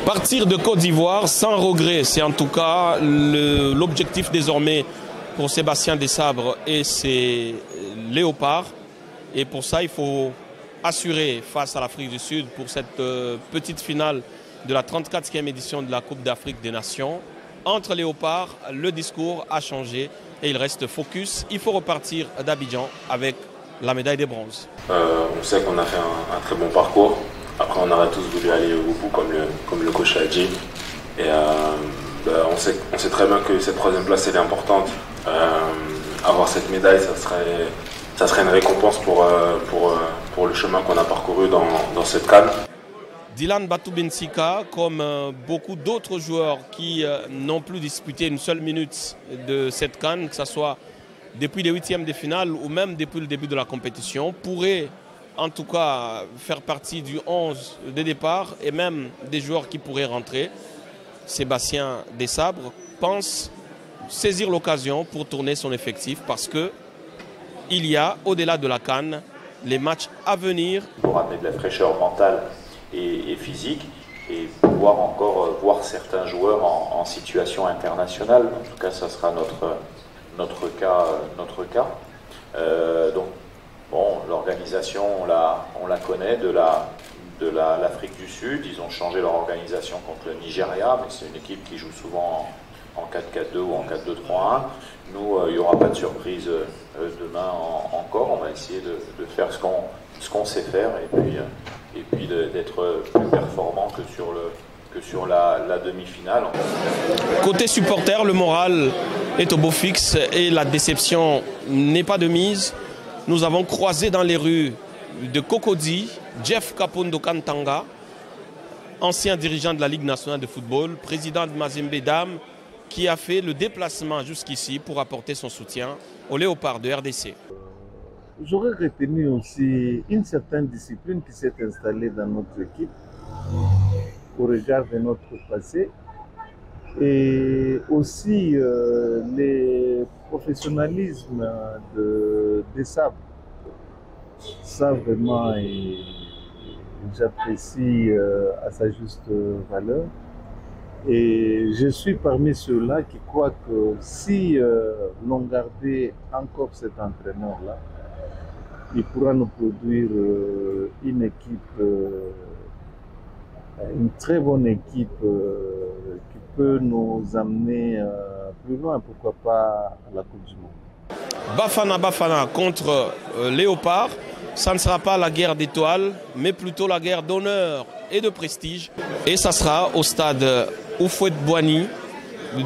Partir de Côte d'Ivoire sans regret, c'est en tout cas l'objectif désormais pour Sébastien Desabre et ses Léopards. Et pour ça, il faut assurer face à l'Afrique du Sud pour cette petite finale de la 34e édition de la Coupe d'Afrique des Nations. Entre Léopards, le discours a changé et il reste focus. Il faut repartir d'Abidjan avec la médaille de bronze. On sait qu'on a fait un très bon parcours. Après, on aurait tous voulu aller au bout, comme le coach a dit. Et on sait très bien que cette troisième place, elle est importante. Avoir cette médaille, ça serait une récompense pour le chemin qu'on a parcouru dans cette CAN. Dylan Batoubinsika, comme beaucoup d'autres joueurs qui n'ont plus disputé une seule minute de cette CAN, que ce soit depuis les huitièmes de finale ou même depuis le début de la compétition, pourrait en tout cas faire partie du 11 de départ et même des joueurs qui pourraient rentrer. Sébastien Desabre pense saisir l'occasion pour tourner son effectif parce que il y a, au-delà de la CAN, les matchs à venir. Pour amener de la fraîcheur mentale et physique et pouvoir encore voir certains joueurs en situation internationale. En tout cas, ça sera notre cas. Donc, bon, l'organisation, on la connaît de l'Afrique du Sud. Ils ont changé leur organisation contre le Nigeria, mais c'est une équipe qui joue souvent en 4-4-2 ou en 4-2-3-1. Nous, il n'y aura pas de surprise demain encore. On va essayer de faire ce qu'on sait faire et puis d'être plus performant que sur la demi-finale. Côté supporter, le moral est au beau fixe et la déception n'est pas de mise. Nous avons croisé dans les rues de Cocody Jeff Kapondo Kantanga, ancien dirigeant de la Ligue nationale de football, président de Mazembe Dam, qui a fait le déplacement jusqu'ici pour apporter son soutien aux Léopards de RDC. J'aurais retenu aussi une certaine discipline qui s'est installée dans notre équipe au regard de notre passé et aussi le professionnalisme de Desabre. Ça vraiment, j'apprécie à sa juste valeur. Et je suis parmi ceux-là qui croient que si l'on gardait encore cet entraîneur-là, il pourra nous produire une équipe, une très bonne équipe qui peut nous amener plus loin, pourquoi pas à la Coupe du Monde. Bafana contre Léopard, ça ne sera pas la guerre d'étoiles, mais plutôt la guerre d'honneur et de prestige. Et ça sera au stade Houphouët-Boigny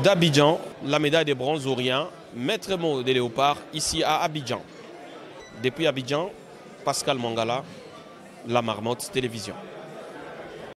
d'Abidjan, la médaille de bronze au rien, maître mot des Léopards, ici à Abidjan. Depuis Abidjan, Pascal Mangala, La Marmotte Télévision.